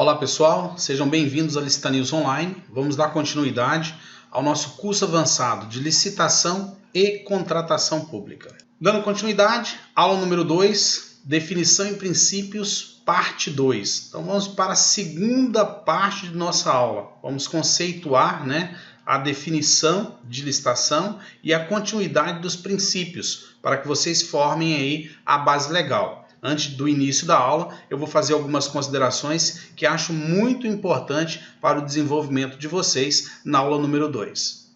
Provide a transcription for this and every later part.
Olá pessoal, sejam bem-vindos à Licita News Online. Vamos dar continuidade ao nosso curso avançado de licitação e contratação pública. Dando continuidade, aula número 2, definição e princípios, parte 2. Então vamos para a segunda parte de nossa aula. Vamos conceituar, a definição de licitação e a continuidade dos princípios, para que vocês formem aí a base legal. Antes do início da aula, eu vou fazer algumas considerações que acho muito importante para o desenvolvimento de vocês na aula número 2.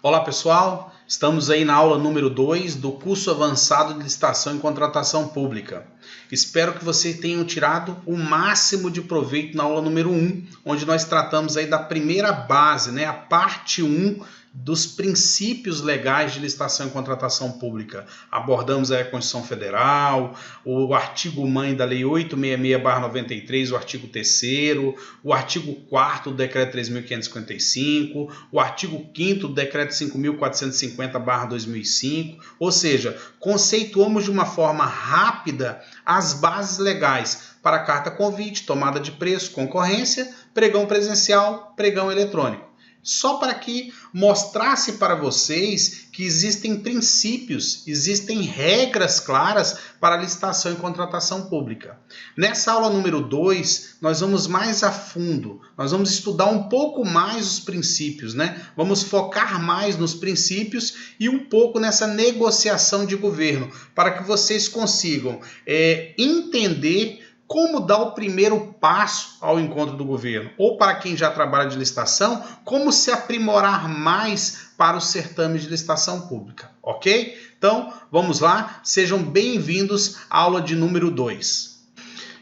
Olá pessoal, estamos aí na aula número 2 do curso avançado de licitação e contratação pública. Espero que vocês tenham tirado o máximo de proveito na aula número 1, onde nós tratamos aí da primeira base, a parte 1 dos princípios legais de licitação e contratação pública. Abordamos aí a Constituição Federal, o artigo-mãe da Lei 866/93, o artigo 3º, o artigo 4º do Decreto 3.555, o artigo 5º do Decreto 5.450/2005, ou seja, conceituamos de uma forma rápida as bases legais para a carta convite, tomada de preço, concorrência, pregão presencial, pregão eletrônico. Só para que mostrasse para vocês que existem princípios, existem regras claras para a licitação e contratação pública. Nessa aula número 2, nós vamos mais a fundo, nós vamos estudar um pouco mais os princípios, Vamos focar mais nos princípios e um pouco nessa negociação de governo, para que vocês consigam entender como dar o primeiro passo ao encontro do governo, ou para quem já trabalha de licitação, como se aprimorar mais para o certame de licitação pública, ok? Então, vamos lá, sejam bem-vindos à aula de número 2.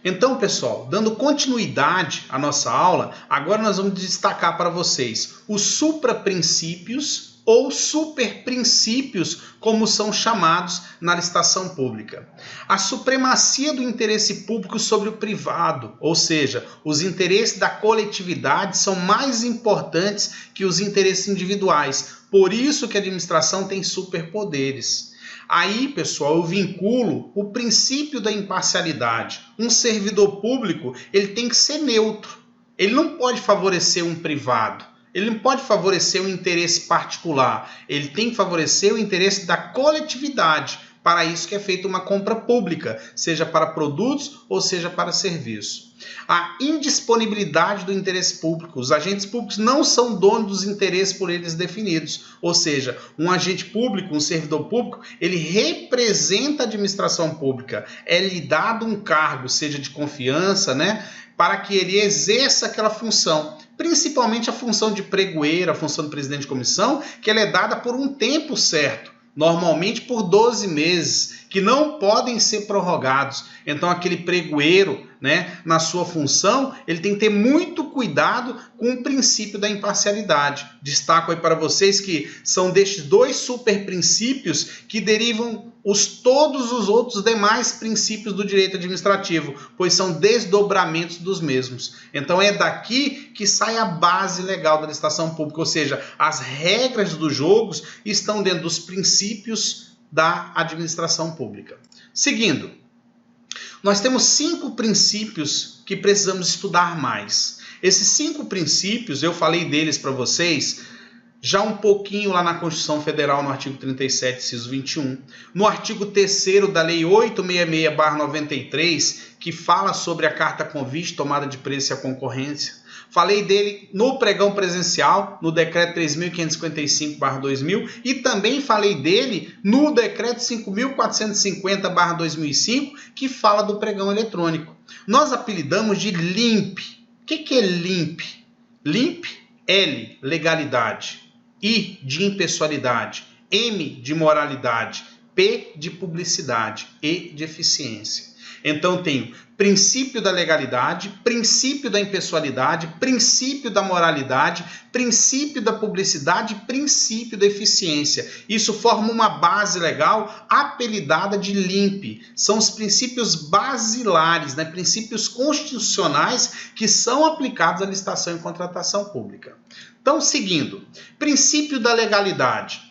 Então, pessoal, dando continuidade à nossa aula, agora nós vamos destacar para vocês os supraprincípios ou superprincípios, como são chamados na licitação pública. A supremacia do interesse público sobre o privado, ou seja, os interesses da coletividade são mais importantes que os interesses individuais. Por isso que a administração tem superpoderes. Aí, pessoal, eu vinculo o princípio da imparcialidade. Um servidor público, ele tem que ser neutro. Ele não pode favorecer um privado. Ele não pode favorecer um interesse particular, ele tem que favorecer o interesse da coletividade. Para isso que é feita uma compra pública, seja para produtos ou seja para serviços. A indisponibilidade do interesse público. Os agentes públicos não são donos dos interesses por eles definidos. Ou seja, um agente público, um servidor público, ele representa a administração pública. É-lhe dado um cargo, seja de confiança, para que ele exerça aquela função. Principalmente a função de pregoeiro, a função de presidente de comissão, que ela é dada por um tempo certo, normalmente por 12 meses, que não podem ser prorrogados. Então aquele pregoeiro, na sua função, ele tem que ter muito cuidado com o princípio da imparcialidade. Destaco aí para vocês que são destes dois superprincípios que derivam todos os outros demais princípios do direito administrativo, pois são desdobramentos dos mesmos. Então é daqui que sai a base legal da licitação pública, ou seja, as regras dos jogos estão dentro dos princípios da administração pública. Seguindo, nós temos 5 princípios que precisamos estudar mais. Esses 5 princípios, eu falei deles para vocês já um pouquinho lá na Constituição Federal, no artigo 37, inciso 21, no artigo 3º da Lei 866/93, que fala sobre a carta convite, tomada de preço e a concorrência. Falei dele no pregão presencial, no Decreto 3.555/2000, e também falei dele no Decreto 5.450/2005, que fala do pregão eletrônico. Nós apelidamos de LIMP. O que é LIMP? LIMP, L, legalidade, I, de impessoalidade, M, de moralidade, P, de publicidade, E, de eficiência. Então, tenho princípio da legalidade, princípio da impessoalidade, princípio da moralidade, princípio da publicidade, princípio da eficiência. Isso forma uma base legal apelidada de LIMP. São os princípios basilares, princípios constitucionais que são aplicados à licitação e contratação pública. Então, seguindo, princípio da legalidade.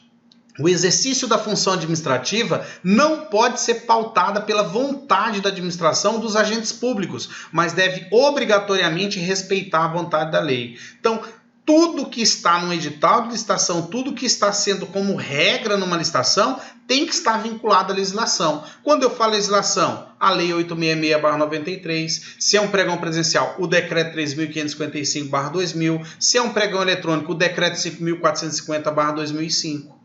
O exercício da função administrativa não pode ser pautada pela vontade da administração dos agentes públicos, mas deve obrigatoriamente respeitar a vontade da lei. Então, tudo que está no edital de licitação, tudo que está sendo como regra numa licitação, tem que estar vinculado à legislação. Quando eu falo legislação, a Lei 866/93, se é um pregão presencial, o Decreto 3.555/2000, se é um pregão eletrônico, o Decreto 5.450/2005.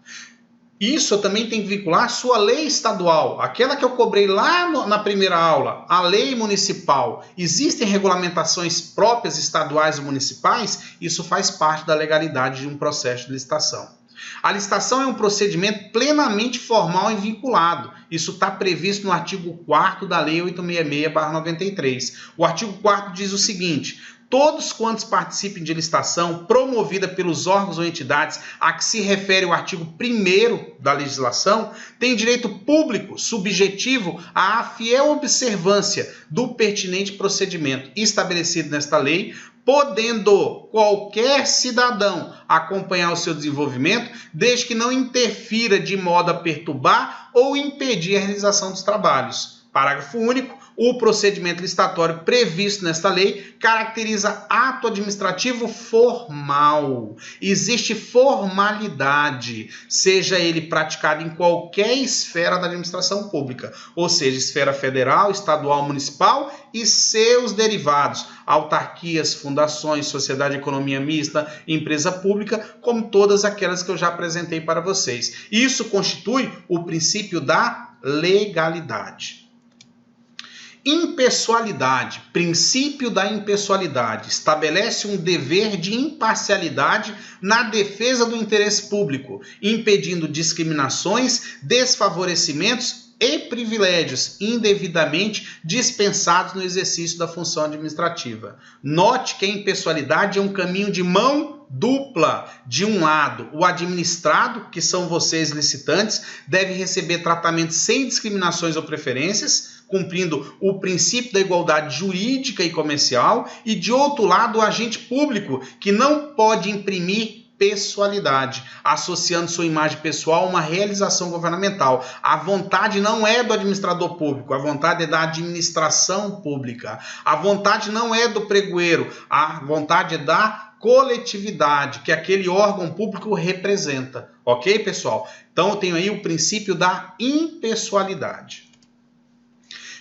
Isso eu também tenho que vincular a sua lei estadual, aquela que eu cobrei lá na primeira aula, a lei municipal. Existem regulamentações próprias estaduais e municipais? Isso faz parte da legalidade de um processo de licitação. A licitação é um procedimento plenamente formal e vinculado. Isso está previsto no artigo 4º da Lei 866/93. O artigo 4º diz o seguinte: todos quantos participem de licitação promovida pelos órgãos ou entidades a que se refere o artigo 1º da legislação têm direito público subjetivo à fiel observância do pertinente procedimento estabelecido nesta lei, podendo qualquer cidadão acompanhar o seu desenvolvimento, desde que não interfira de modo a perturbar ou impedir a realização dos trabalhos. Parágrafo único. O procedimento licitatório previsto nesta lei caracteriza ato administrativo formal. Existe formalidade, seja ele praticado em qualquer esfera da administração pública, ou seja, esfera federal, estadual, municipal e seus derivados, autarquias, fundações, sociedade de economia mista, empresa pública, como todas aquelas que eu já apresentei para vocês. Isso constitui o princípio da legalidade. Impessoalidade, princípio da impessoalidade, estabelece um dever de imparcialidade na defesa do interesse público, impedindo discriminações, desfavorecimentos e privilégios indevidamente dispensados no exercício da função administrativa. Note que a impessoalidade é um caminho de mão dupla. De um lado, o administrado, que são vocês licitantes, deve receber tratamento sem discriminações ou preferências, cumprindo o princípio da igualdade jurídica e comercial, e de outro lado, o agente público, que não pode imprimir pessoalidade, associando sua imagem pessoal a uma realização governamental. A vontade não é do administrador público, a vontade é da administração pública. A vontade não é do pregoeiro, a vontade é da coletividade, que aquele órgão público representa. Ok, pessoal? Então, eu tenho aí o princípio da impessoalidade.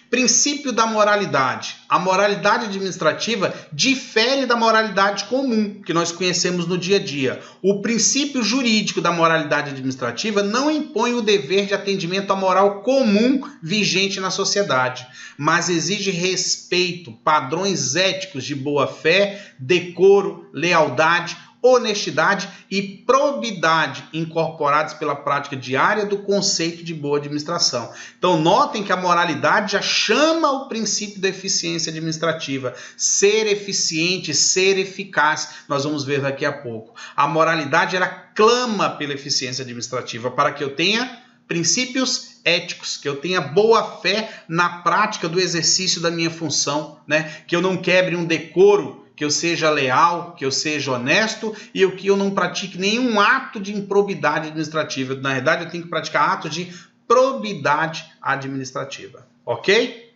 Princípio da moralidade. A moralidade administrativa difere da moralidade comum, que nós conhecemos no dia a dia. O princípio jurídico da moralidade administrativa não impõe o dever de atendimento à moral comum vigente na sociedade, mas exige respeito, padrões éticos de boa-fé, decoro, lealdade, honestidade e probidade incorporados pela prática diária do conceito de boa administração. Então, notem que a moralidade já chama o princípio da eficiência administrativa. Ser eficiente, ser eficaz, nós vamos ver daqui a pouco. A moralidade, ela clama pela eficiência administrativa para que eu tenha princípios éticos, que eu tenha boa fé na prática do exercício da minha função, né? Que eu não quebre um decoro, que eu seja leal, que eu seja honesto e que eu não pratique nenhum ato de improbidade administrativa. Na verdade, eu tenho que praticar atos de probidade administrativa. Ok?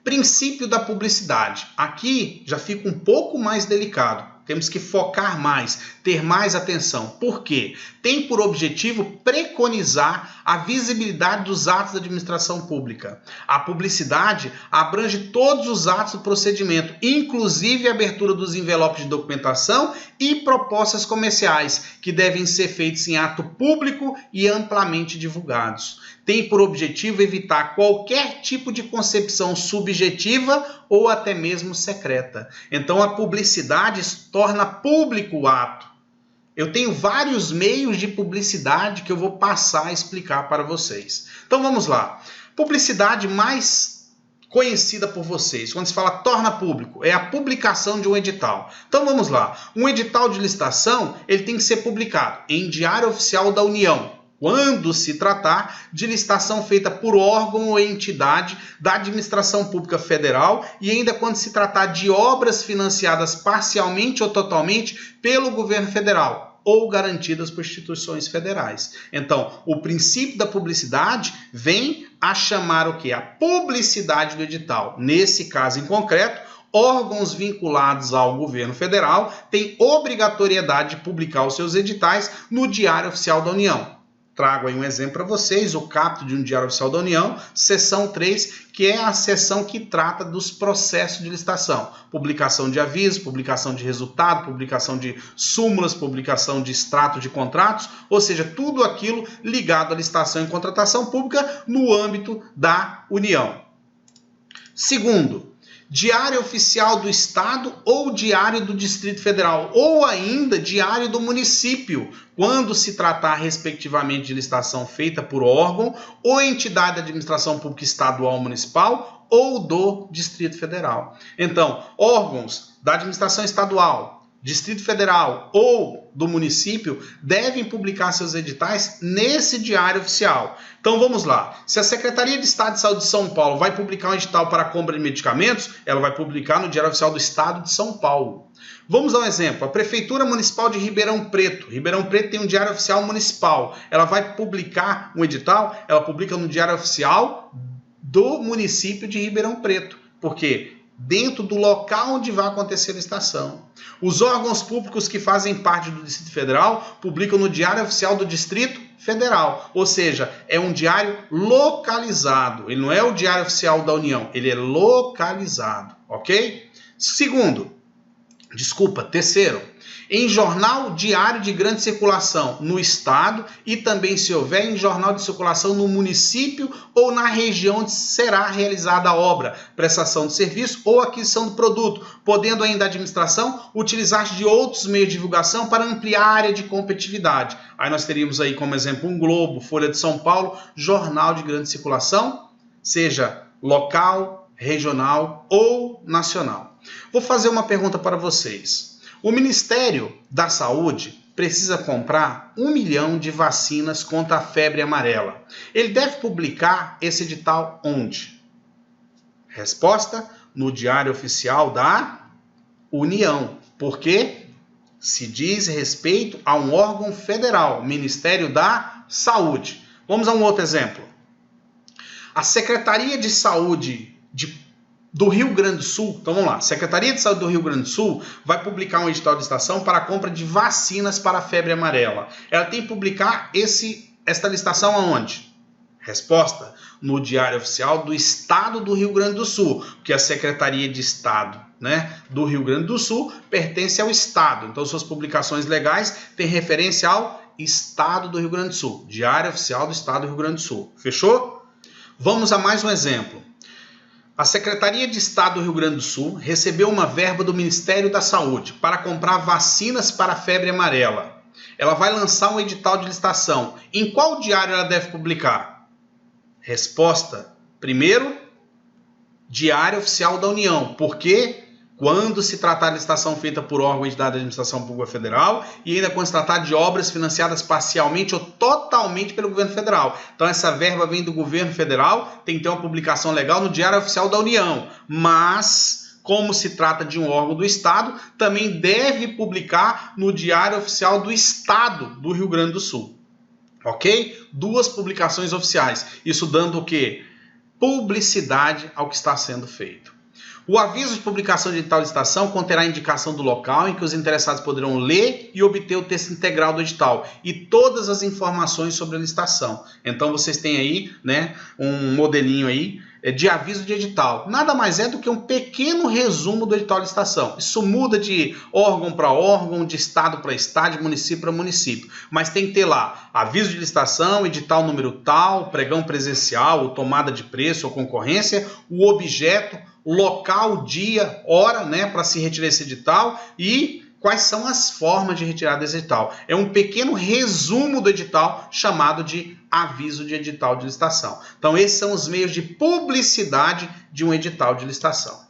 Princípio da publicidade. Aqui já fica um pouco mais delicado. Temos que focar mais, ter mais atenção. Por quê? Tem por objetivo preconizar a visibilidade dos atos da administração pública. A publicidade abrange todos os atos do procedimento, inclusive a abertura dos envelopes de documentação e propostas comerciais, que devem ser feitos em ato público e amplamente divulgados. Tem por objetivo evitar qualquer tipo de concepção subjetiva ou até mesmo secreta. Então, a publicidade torna público o ato. Eu tenho vários meios de publicidade que eu vou passar a explicar para vocês. Então, vamos lá. Publicidade mais conhecida por vocês, quando se fala torna público, é a publicação de um edital. Então, vamos lá. Um edital de licitação, ele tem que ser publicado em Diário Oficial da União, quando se tratar de licitação feita por órgão ou entidade da administração pública federal e ainda quando se tratar de obras financiadas parcialmente ou totalmente pelo governo federal. ou garantidas por instituições federais. Então, o princípio da publicidade vem a chamar o quê? A publicidade do edital. Nesse caso em concreto, órgãos vinculados ao governo federal têm obrigatoriedade de publicar os seus editais no Diário Oficial da União. Trago aí um exemplo para vocês, o caput de um Diário Oficial da União, seção 3, que é a seção que trata dos processos de licitação. Publicação de avisos, publicação de resultado, publicação de súmulas, publicação de extrato de contratos, ou seja, tudo aquilo ligado à licitação e contratação pública no âmbito da União. Segundo, Diário Oficial do Estado ou Diário do Distrito Federal, ou ainda Diário do Município, quando se tratar respectivamente de licitação feita por órgão ou entidade de administração pública estadual ou municipal ou do Distrito Federal. Então, órgãos da administração estadual, Distrito Federal ou do município devem publicar seus editais nesse diário oficial. Então vamos lá. Se a Secretaria de Estado de Saúde de São Paulo vai publicar um edital para a compra de medicamentos, ela vai publicar no Diário Oficial do Estado de São Paulo. Vamos dar um exemplo. A Prefeitura Municipal de Ribeirão Preto. Ribeirão Preto tem um Diário Oficial Municipal. Ela vai publicar um edital, ela publica no Diário Oficial do município de Ribeirão Preto. Por quê? Dentro do local onde vai acontecer a licitação. Os órgãos públicos que fazem parte do Distrito Federal publicam no Diário Oficial do Distrito Federal, ou seja, é um diário localizado. Ele não é o Diário Oficial da União, ele é localizado, ok? Terceiro, em jornal diário de grande circulação no estado e também, se houver, em jornal de circulação no município ou na região onde será realizada a obra, prestação de serviço ou aquisição do produto, podendo ainda a administração utilizar de outros meios de divulgação para ampliar a área de competitividade. Aí nós teríamos aí como exemplo um Globo, Folha de São Paulo, jornal de grande circulação, seja local, regional ou nacional. Vou fazer uma pergunta para vocês. O Ministério da Saúde precisa comprar 1 milhão de vacinas contra a febre amarela. Ele deve publicar esse edital onde? Resposta: no Diário Oficial da União. Por quê? Se diz respeito a um órgão federal, Ministério da Saúde. Vamos a um outro exemplo. A Secretaria de Saúde do Rio Grande do Sul, então vamos lá, Secretaria de Saúde do Rio Grande do Sul vai publicar um edital de licitação para a compra de vacinas para a febre amarela. Ela tem que publicar esta licitação aonde? Resposta: no Diário Oficial do Estado do Rio Grande do Sul, porque a Secretaria de Estado, do Rio Grande do Sul pertence ao Estado, então suas publicações legais têm referência ao Estado do Rio Grande do Sul, Diário Oficial do Estado do Rio Grande do Sul. Fechou? Vamos a mais um exemplo. A Secretaria de Estado do Rio Grande do Sul recebeu uma verba do Ministério da Saúde para comprar vacinas para a febre amarela. Ela vai lançar um edital de licitação. Em qual diário ela deve publicar? Resposta: primeiro, Diário Oficial da União. Por quê? Quando se tratar de licitação feita por órgão ou entidade de administração pública federal e ainda quando se tratar de obras financiadas parcialmente ou totalmente pelo governo federal. Então essa verba vem do governo federal, tem que ter uma publicação legal no Diário Oficial da União. Mas, como se trata de um órgão do Estado, também deve publicar no Diário Oficial do Estado do Rio Grande do Sul. Ok? 2 publicações oficiais. Isso dando o quê? Publicidade ao que está sendo feito. O aviso de publicação de edital de licitação conterá a indicação do local em que os interessados poderão ler e obter o texto integral do edital e todas as informações sobre a licitação. Então vocês têm aí, um modelinho aí de aviso de edital. Nada mais é do que um pequeno resumo do edital de licitação. Isso muda de órgão para órgão, de estado para estado, de município para município. Mas tem que ter lá aviso de licitação, edital número tal, pregão presencial, ou tomada de preço ou concorrência, o objeto, local, dia, hora, para se retirar esse edital e quais são as formas de retirada desse edital. É um pequeno resumo do edital chamado de aviso de edital de licitação. Então esses são os meios de publicidade de um edital de licitação.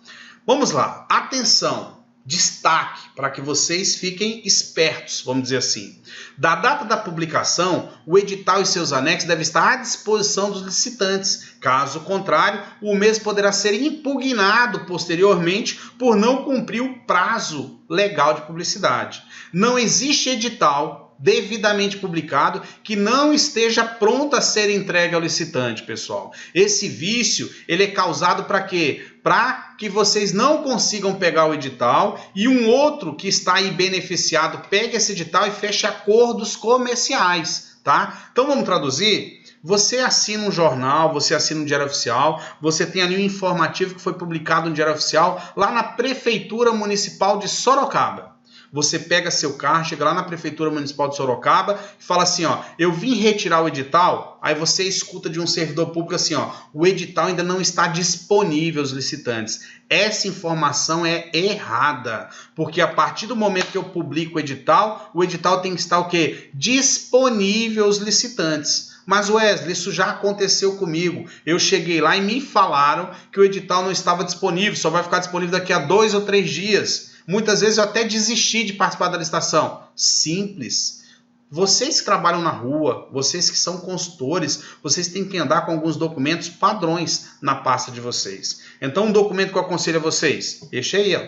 Vamos lá, atenção! Destaque para que vocês fiquem espertos, vamos dizer assim. Da data da publicação, o edital e seus anexos devem estar à disposição dos licitantes. Caso contrário, o mesmo poderá ser impugnado posteriormente por não cumprir o prazo legal de publicidade. Não existe edital devidamente publicado, que não esteja pronto a ser entregue ao licitante, pessoal. Esse vício, ele é causado para quê? Para que vocês não consigam pegar o edital e um outro que está aí beneficiado pegue esse edital e feche acordos comerciais, tá? Então vamos traduzir? Você assina um jornal, você assina um diário oficial, você tem ali um informativo que foi publicado no diário oficial lá na Prefeitura Municipal de Sorocaba. Você pega seu carro, chega lá na Prefeitura Municipal de Sorocaba e fala assim, ó, eu vim retirar o edital, aí você escuta de um servidor público assim, ó, o edital ainda não está disponível aos licitantes. Essa informação é errada, porque a partir do momento que eu publico o edital tem que estar o quê? Disponível aos licitantes. Mas Wesley, isso já aconteceu comigo. Eu cheguei lá e me falaram que o edital não estava disponível, só vai ficar disponível daqui a 2 ou 3 dias. Muitas vezes eu até desisti de participar da licitação. Simples. Vocês que trabalham na rua, vocês que são consultores, vocês têm que andar com alguns documentos padrões na pasta de vocês. Então, um documento que eu aconselho a vocês, deixa aí, ó.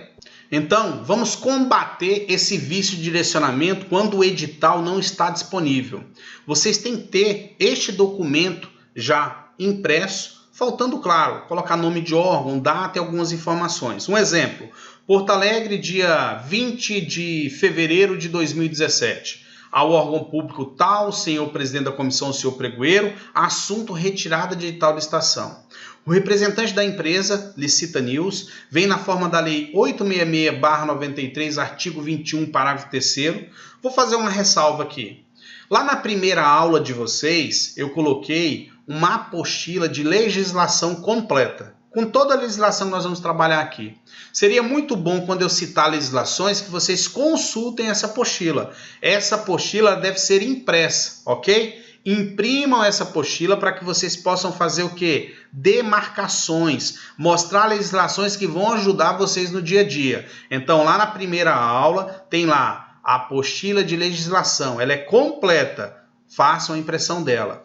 Então, vamos combater esse vício de direcionamento quando o edital não está disponível. Vocês têm que ter este documento já impresso, faltando, claro, colocar nome de órgão, data e algumas informações. Um exemplo, Porto Alegre, dia 20 de fevereiro de 2017. Ao órgão público tal, senhor presidente da comissão, senhor pregoeiro, assunto retirada de edital de licitação. O representante da empresa, Licita News, vem na forma da Lei 866/93, artigo 21, parágrafo 3º. Vou fazer uma ressalva aqui. Lá na primeira aula de vocês, eu coloquei uma apostila de legislação completa, com toda a legislação que nós vamos trabalhar aqui. Seria muito bom, quando eu citar legislações, que vocês consultem essa apostila. Essa apostila deve ser impressa, ok? Imprimam essa apostila para que vocês possam fazer o quê? Demarcações, mostrar legislações que vão ajudar vocês no dia a dia. Então, lá na primeira aula, tem lá a apostila de legislação. Ela é completa. Façam a impressão dela.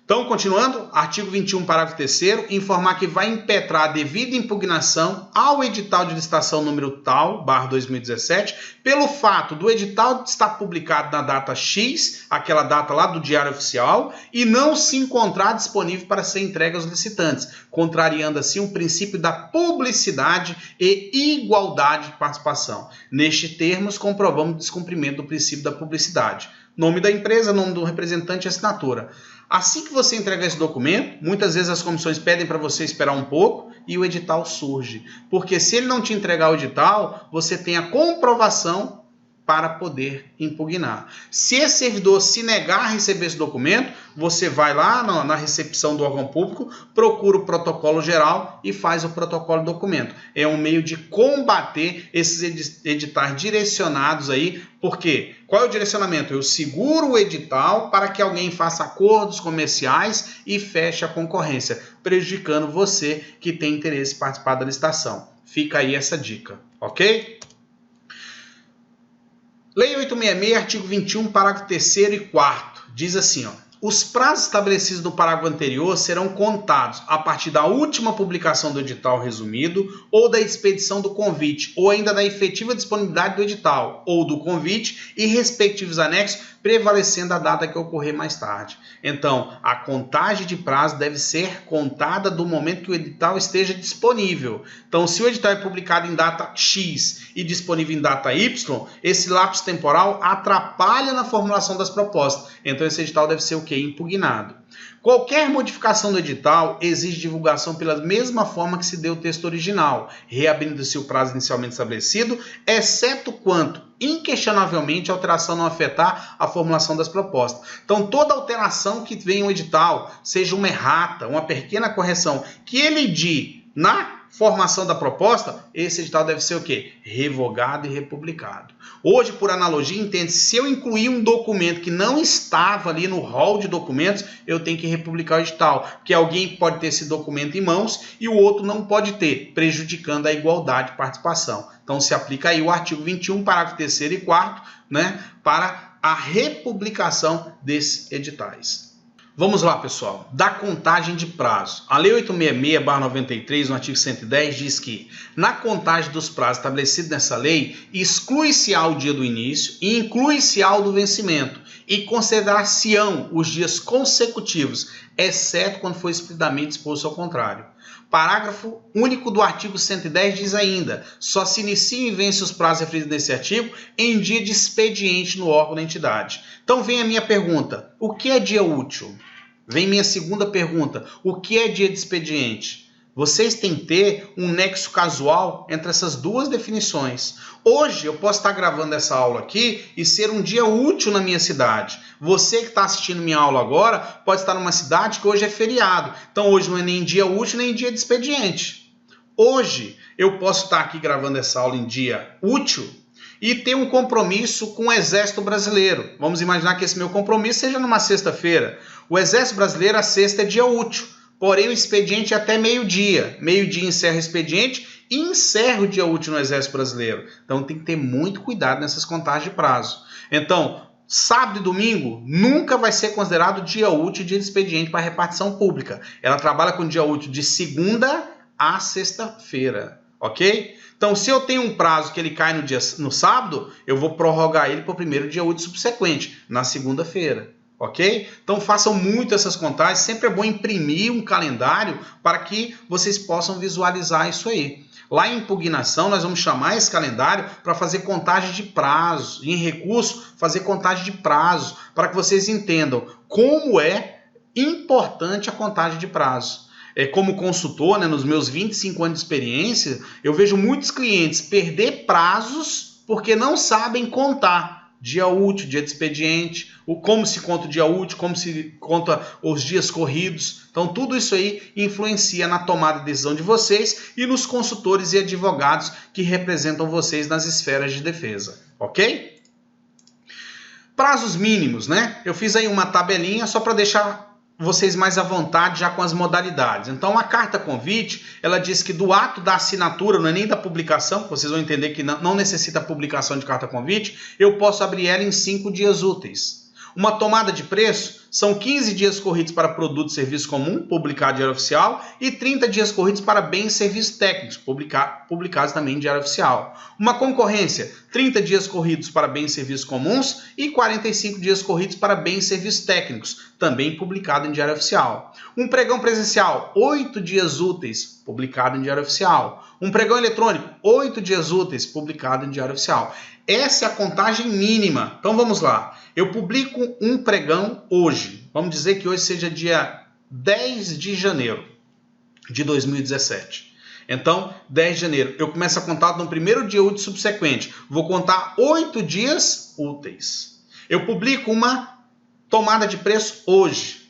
Então, continuando, artigo 21, parágrafo 3º, informar que vai impetrar a devida impugnação ao edital de licitação número tal, /2017, pelo fato do edital estar publicado na data X, aquela data lá do Diário Oficial, e não se encontrar disponível para ser entregue aos licitantes, contrariando assim o princípio da publicidade e igualdade de participação. Nestes termos, comprovamos o descumprimento do princípio da publicidade. Nome da empresa, nome do representante e assinatura. Assim que você entrega esse documento, muitas vezes as comissões pedem para você esperar um pouco e o edital surge. Porque se ele não te entregar o edital, você tem a comprovação para poder impugnar. Se esse servidor se negar a receber esse documento, você vai lá na recepção do órgão público, procura o protocolo geral e faz o protocolo do documento. É um meio de combater esses editais direcionados aí. Por quê? Qual é o direcionamento? Eu seguro o edital para que alguém faça acordos comerciais e feche a concorrência, prejudicando você que tem interesse em participar da licitação. Fica aí essa dica, ok? Lei 866, artigo 21, parágrafo 3º e 4º, diz assim, ó, os prazos estabelecidos no parágrafo anterior serão contados a partir da última publicação do edital resumido ou da expedição do convite, ou ainda da efetiva disponibilidade do edital ou do convite e respectivos anexos, prevalecendo a data que ocorrer mais tarde. Então, a contagem de prazo deve ser contada do momento que o edital esteja disponível. Então, se o edital é publicado em data X e disponível em data Y, esse lapso temporal atrapalha na formulação das propostas. Então, esse edital deve ser o quê? Impugnado. Qualquer modificação do edital exige divulgação pela mesma forma que se deu o texto original, reabrindo-se o prazo inicialmente estabelecido, exceto quanto, inquestionavelmente, a alteração não afetar a formulação das propostas. Então, toda alteração que venha no edital, seja uma errata, uma pequena correção, que ele diz na formação da proposta, esse edital deve ser o quê? Revogado e republicado. Hoje, por analogia, entende-se, se eu incluir um documento que não estava ali no rol de documentos, eu tenho que republicar o edital, porque alguém pode ter esse documento em mãos e o outro não pode ter, prejudicando a igualdade de participação. Então, se aplica aí o artigo 21, parágrafo 3º e 4º, né, para a republicação desses editais. Vamos lá, pessoal. Da contagem de prazo. A Lei 866/93, no artigo 110, diz que, na contagem dos prazos estabelecidos nessa lei, exclui-se-á o dia do início e inclui-se-á o do vencimento, e considerar-se-ão os dias consecutivos, exceto quando for explicitamente exposto ao contrário. Parágrafo único do artigo 110 diz ainda: só se inicia e vence os prazos referidos nesse artigo em dia de expediente no órgão da entidade. Então vem a minha pergunta: o que é dia útil? Vem minha segunda pergunta: o que é dia de expediente? Vocês têm que ter um nexo casual entre essas duas definições. Hoje eu posso estar gravando essa aula aqui e ser um dia útil na minha cidade. Você que está assistindo minha aula agora pode estar numa cidade que hoje é feriado. Então hoje não é nem dia útil nem dia de expediente. Hoje eu posso estar aqui gravando essa aula em dia útil e ter um compromisso com o Exército Brasileiro. Vamos imaginar que esse meu compromisso seja numa sexta-feira. O Exército Brasileiro, a sexta é dia útil. Porém, o expediente é até meio-dia. Meio-dia encerra o expediente e encerra o dia útil no Exército Brasileiro. Então, tem que ter muito cuidado nessas contagens de prazo. Então, sábado e domingo nunca vai ser considerado dia útil e dia de expediente para repartição pública. Ela trabalha com dia útil de segunda a sexta-feira, ok? Então, se eu tenho um prazo que ele cai no sábado, eu vou prorrogar ele para o primeiro dia útil subsequente, na segunda-feira. Ok? Então façam muito essas contagens, sempre é bom imprimir um calendário para que vocês possam visualizar isso aí. Lá em impugnação nós vamos chamar esse calendário para fazer contagem de prazo, e em recurso fazer contagem de prazo, para que vocês entendam como é importante a contagem de prazo. Como consultor, né, nos meus 25 anos de experiência, eu vejo muitos clientes perder prazos porque não sabem contar dia útil, dia de expediente, como se conta o dia útil, como se conta os dias corridos. Então, tudo isso aí influencia na tomada de decisão de vocês e nos consultores e advogados que representam vocês nas esferas de defesa, ok? Prazos mínimos, né? Eu fiz aí uma tabelinha só para deixar vocês mais à vontade já com as modalidades. Então, a carta convite, ela diz que do ato da assinatura, não é nem da publicação, vocês vão entender que não necessita publicação de carta convite, eu posso abrir ela em 5 dias úteis. Uma tomada de preço são 15 dias corridos para produto e serviço comum, publicado em Diário Oficial, e 30 dias corridos para bens e serviços técnicos, publicados também em Diário Oficial. Uma concorrência, 30 dias corridos para bens e serviços comuns e 45 dias corridos para bens e serviços técnicos, também publicado em Diário Oficial. Um pregão presencial, 8 dias úteis, publicado em Diário Oficial. Um pregão eletrônico, 8 dias úteis, publicado em Diário Oficial. Essa é a contagem mínima. Então vamos lá. Eu publico um pregão hoje. Vamos dizer que hoje seja dia 10 de janeiro de 2017. Então, 10 de janeiro. Eu começo a contar no primeiro dia útil subsequente. Vou contar 8 dias úteis. Eu publico uma tomada de preço hoje.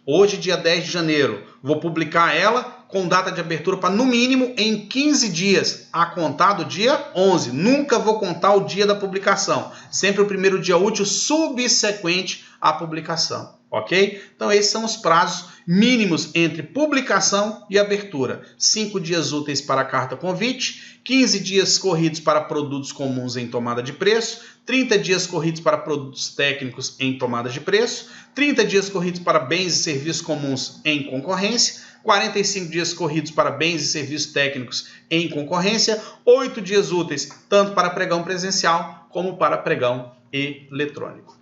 Hoje, dia 10 de janeiro. Vou publicar ela com data de abertura para, no mínimo, em 15 dias, a contar do dia 11. Nunca vou contar o dia da publicação. Sempre o primeiro dia útil subsequente à publicação. Ok? Então, esses são os prazos mínimos entre publicação e abertura. 5 dias úteis para a carta convite, 15 dias corridos para produtos comuns em tomada de preço, 30 dias corridos para produtos técnicos em tomada de preço, 30 dias corridos para bens e serviços comuns em concorrência, 45 dias corridos para bens e serviços técnicos em concorrência, 8 dias úteis tanto para pregão presencial como para pregão eletrônico.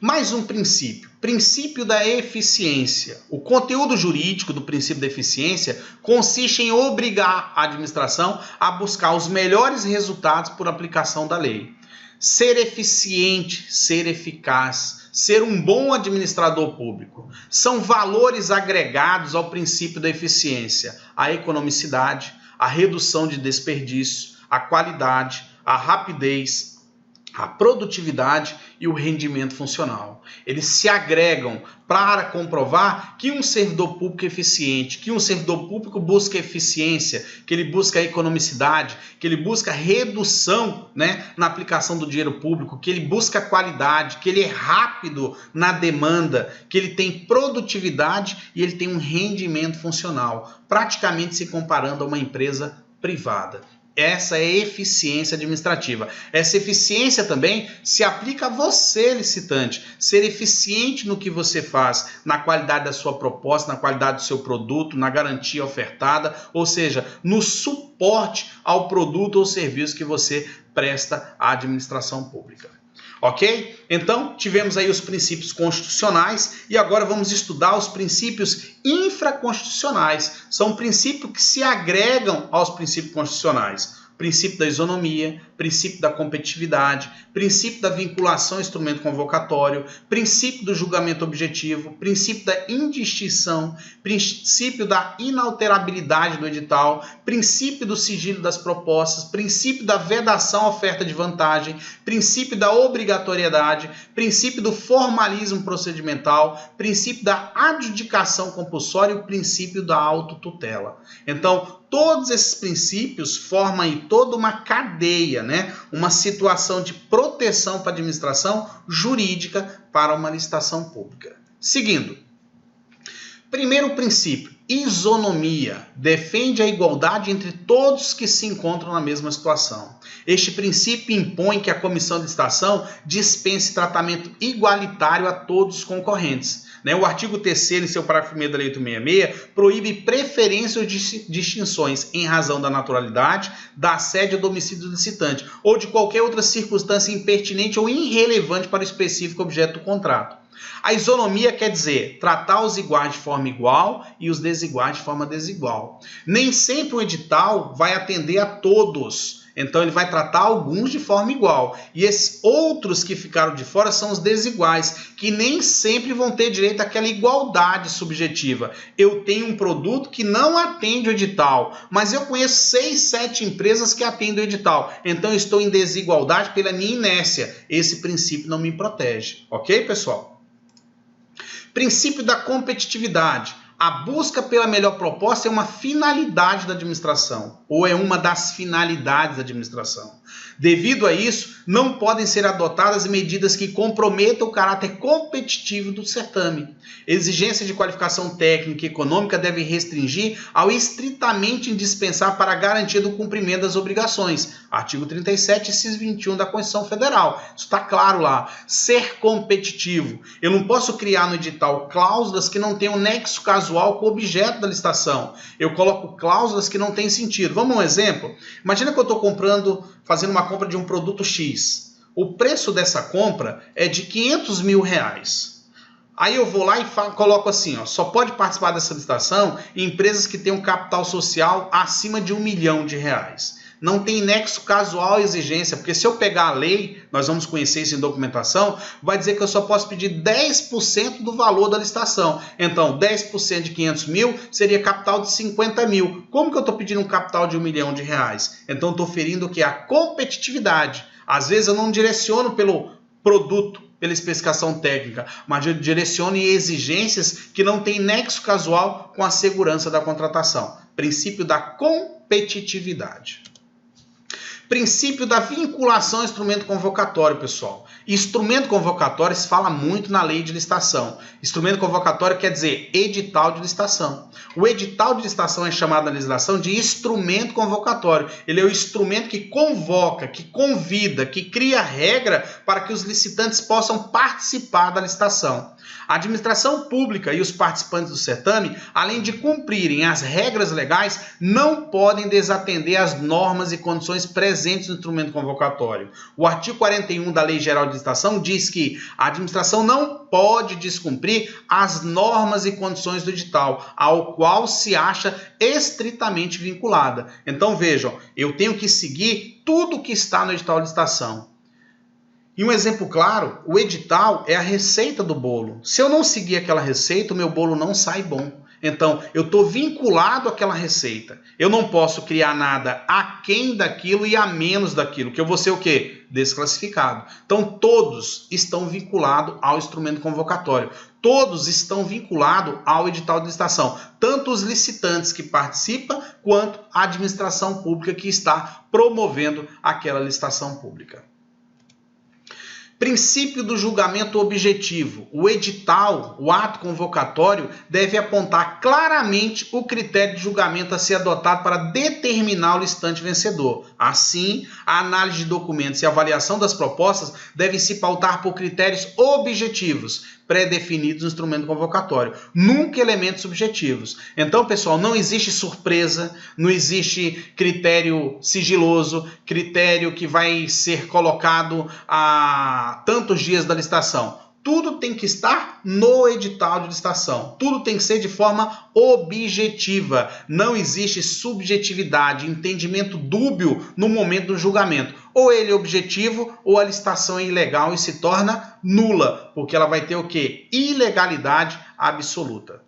Mais um princípio, princípio da eficiência. O conteúdo jurídico do princípio da eficiência consiste em obrigar a administração a buscar os melhores resultados por aplicação da lei. Ser eficiente, ser eficaz, ser um bom administrador público. São valores agregados ao princípio da eficiência. A economicidade, a redução de desperdício, a qualidade, a rapidez, a produtividade e o rendimento funcional. Eles se agregam para comprovar que um servidor público é eficiente, que um servidor público busca eficiência, que ele busca economicidade, que ele busca redução, né, na aplicação do dinheiro público, que ele busca qualidade, que ele é rápido na demanda, que ele tem produtividade e ele tem um rendimento funcional, praticamente se comparando a uma empresa privada. Essa é eficiência administrativa. Essa eficiência também se aplica a você, licitante. Ser eficiente no que você faz, na qualidade da sua proposta, na qualidade do seu produto, na garantia ofertada, ou seja, no suporte ao produto ou serviço que você presta à administração pública. Ok? Então, tivemos aí os princípios constitucionais e agora vamos estudar os princípios infraconstitucionais. São princípios que se agregam aos princípios constitucionais. Princípio da isonomia, princípio da competitividade, princípio da vinculação ao instrumento convocatório, princípio do julgamento objetivo, princípio da indistinção, princípio da inalterabilidade do edital, princípio do sigilo das propostas, princípio da vedação à oferta de vantagem, princípio da obrigatoriedade, princípio do formalismo procedimental, princípio da adjudicação compulsória e o princípio da autotutela. Então, todos esses princípios formam aí toda uma cadeia, né? Uma situação de proteção para a administração jurídica para uma licitação pública. Seguindo. Primeiro princípio, isonomia. Defende a igualdade entre todos que se encontram na mesma situação. Este princípio impõe que a comissão de licitação dispense tratamento igualitário a todos os concorrentes. O artigo 3º, em seu parágrafo 1º da Lei 866, proíbe preferência ou distinções em razão da naturalidade, da sede ou domicílio do licitante, ou de qualquer outra circunstância impertinente ou irrelevante para o específico objeto do contrato. A isonomia quer dizer tratar os iguais de forma igual e os desiguais de forma desigual. Nem sempre o edital vai atender a todos. Então ele vai tratar alguns de forma igual. E esses outros que ficaram de fora são os desiguais, que nem sempre vão ter direito àquela igualdade subjetiva. Eu tenho um produto que não atende o edital, mas eu conheço 6, 7 empresas que atendem o edital. Então eu estou em desigualdade pela minha inércia. Esse princípio não me protege. Ok, pessoal? Princípio da competitividade. A busca pela melhor proposta é uma finalidade da administração, ou é uma das finalidades da administração. Devido a isso, não podem ser adotadas medidas que comprometam o caráter competitivo do certame. Exigência de qualificação técnica e econômica devem restringir ao estritamente indispensável para a garantia do cumprimento das obrigações. Artigo 37, inciso 21 da Constituição Federal. Isso está claro lá. Ser competitivo. Eu não posso criar no edital cláusulas que não tenham nexo casual com o objeto da licitação. Eu coloco cláusulas que não têm sentido. Vamos a um exemplo? Imagina que eu estou fazendo uma compra de um produto X. O preço dessa compra é de R$500 mil. Aí eu vou lá e coloco assim, ó, só pode participar dessa licitação empresas que têm um capital social acima de R$1 milhão. Não tem nexo casual à exigência, porque se eu pegar a lei, nós vamos conhecer isso em documentação, vai dizer que eu só posso pedir 10% do valor da licitação. Então, 10% de 500 mil seria capital de 50 mil. Como que eu estou pedindo um capital de R$1 milhão? Então, estou ferindo o que? A competitividade. Às vezes eu não direciono pelo produto, pela especificação técnica, mas eu direciono em exigências que não têm nexo casual com a segurança da contratação. Princípio da competitividade. Princípio da vinculação ao instrumento convocatório, pessoal. Instrumento convocatório se fala muito na lei de licitação. Instrumento convocatório quer dizer edital de licitação. O edital de licitação é chamado na legislação de instrumento convocatório. Ele é o instrumento que convoca, que convida, que cria regra para que os licitantes possam participar da licitação. A administração pública e os participantes do certame, além de cumprirem as regras legais, não podem desatender às normas e condições presentes no instrumento convocatório. O artigo 41 da Lei Geral de Licitação diz que a administração não pode descumprir as normas e condições do edital, ao qual se acha estritamente vinculada. Então vejam, eu tenho que seguir tudo que está no edital de licitação. E um exemplo claro, o edital é a receita do bolo. Se eu não seguir aquela receita, o meu bolo não sai bom. Então, eu estou vinculado àquela receita. Eu não posso criar nada aquém daquilo e a menos daquilo, que eu vou ser o quê? Desclassificado. Então, todos estão vinculados ao instrumento convocatório. Todos estão vinculados ao edital de licitação. Tanto os licitantes que participam, quanto a administração pública que está promovendo aquela licitação pública. Princípio do julgamento objetivo. O edital, o ato convocatório, deve apontar claramente o critério de julgamento a ser adotado para determinar o licitante vencedor. Assim, a análise de documentos e a avaliação das propostas devem se pautar por critérios objetivos, pré-definidos no instrumento convocatório, nunca elementos subjetivos. Então, pessoal, não existe surpresa, não existe critério sigiloso, critério que vai ser colocado a tantos dias da licitação. Tudo tem que estar no edital de licitação. Tudo tem que ser de forma objetiva. Não existe subjetividade, entendimento dúbio no momento do julgamento. Ou ele é objetivo ou a licitação é ilegal e se torna nula, porque ela vai ter o quê? Ilegalidade absoluta.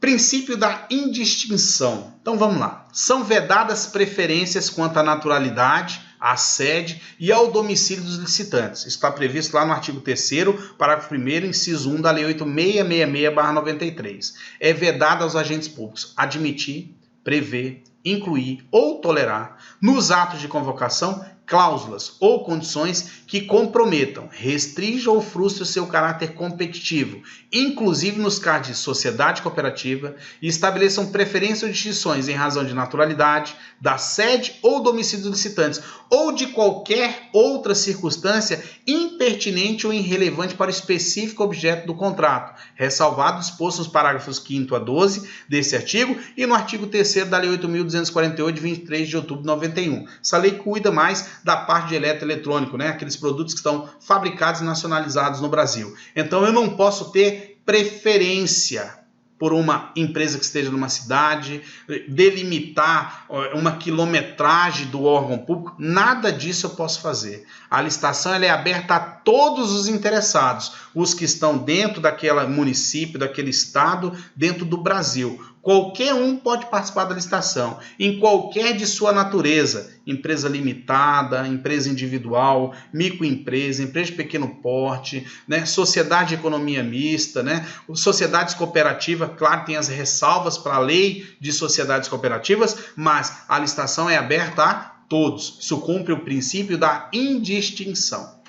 Princípio da indistinção. Então vamos lá. São vedadas preferências quanto à naturalidade, à sede e ao domicílio dos licitantes. Isso está previsto lá no artigo 3º, parágrafo 1º, inciso 1 da Lei 8666/93. É vedado aos agentes públicos admitir, prever, incluir ou tolerar nos atos de convocação cláusulas ou condições que comprometam, restringam ou frustrem o seu caráter competitivo, inclusive nos casos de sociedade cooperativa, e estabeleçam preferências ou distinções em razão de naturalidade, da sede ou domicílio dos licitantes, ou de qualquer outra circunstância impertinente ou irrelevante para o específico objeto do contrato, ressalvado o disposto nos parágrafos 5º a 12 desse artigo e no artigo 3º da Lei 8.248, de 23 de outubro de 91. Essa lei cuida mais da parte de eletroeletrônico, né? Aqueles produtos que estão fabricados e nacionalizados no Brasil. Então eu não posso ter preferência por uma empresa que esteja numa cidade, delimitar uma quilometragem do órgão público, nada disso eu posso fazer. A licitação ela é aberta a todos os interessados, os que estão dentro daquele município, daquele estado, dentro do Brasil. Qualquer um pode participar da licitação, em qualquer de sua natureza, empresa limitada, empresa individual, microempresa, empresa de pequeno porte, né, sociedade de economia mista, né, sociedades cooperativas, claro, tem as ressalvas para a lei de sociedades cooperativas, mas a licitação é aberta a todos. Isso cumpre o princípio da indistinção.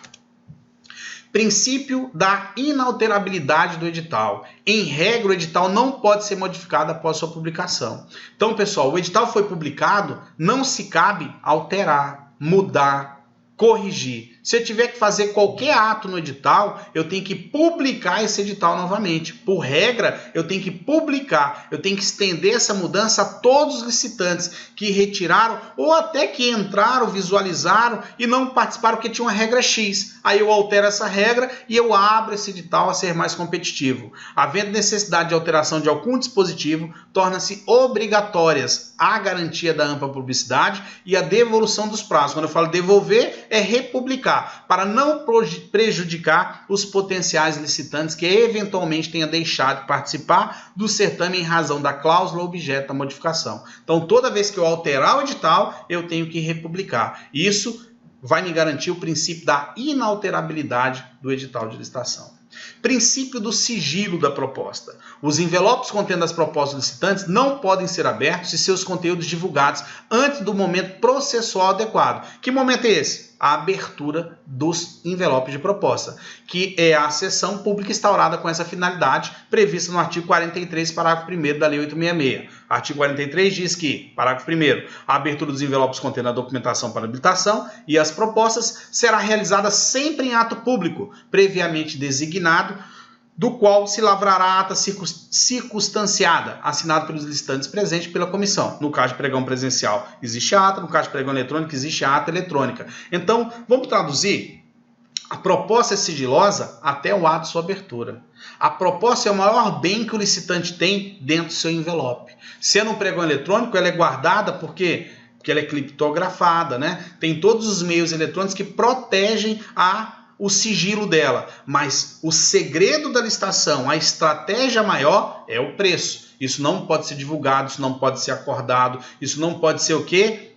Princípio da inalterabilidade do edital. Em regra, o edital não pode ser modificado após sua publicação. Então, pessoal, o edital foi publicado, não se cabe alterar, mudar, corrigir. Se eu tiver que fazer qualquer ato no edital, eu tenho que publicar esse edital novamente. Por regra, eu tenho que publicar, eu tenho que estender essa mudança a todos os licitantes que retiraram ou até que entraram, visualizaram e não participaram porque tinha uma regra X. Aí eu altero essa regra e eu abro esse edital a ser mais competitivo. Havendo necessidade de alteração de algum dispositivo, torna-se obrigatórias a garantia da ampla publicidade e a devolução dos prazos. Quando eu falo devolver, é republicar, para não prejudicar os potenciais licitantes que eventualmente tenham deixado de participar do certame em razão da cláusula objeto da modificação. Então, toda vez que eu alterar o edital, eu tenho que republicar. Isso vai me garantir o princípio da inalterabilidade do edital de licitação. Princípio do sigilo da proposta. Os envelopes contendo as propostas licitantes não podem ser abertos e seus conteúdos divulgados antes do momento processual adequado. Que momento é esse? A abertura dos envelopes de proposta, que é a sessão pública instaurada com essa finalidade, prevista no artigo 43, parágrafo 1º da Lei 866. Artigo 43 diz que, parágrafo 1º, a abertura dos envelopes contendo a documentação para habilitação e as propostas será realizada sempre em ato público, previamente designado, do qual se lavrará ata circunstanciada, assinado pelos licitantes presentes pela comissão. No caso de pregão presencial, existe a ata, no caso de pregão eletrônico, existe a ata eletrônica. Então, vamos traduzir? A proposta é sigilosa até o ato de sua abertura. A proposta é o maior bem que o licitante tem dentro do seu envelope. Sendo um pregão eletrônico, ela é guardada porque ela é criptografada, né? Tem todos os meios eletrônicos que protegem o sigilo dela, mas o segredo da licitação, a estratégia maior é o preço. Isso não pode ser divulgado, isso não pode ser acordado, isso não pode ser o quê?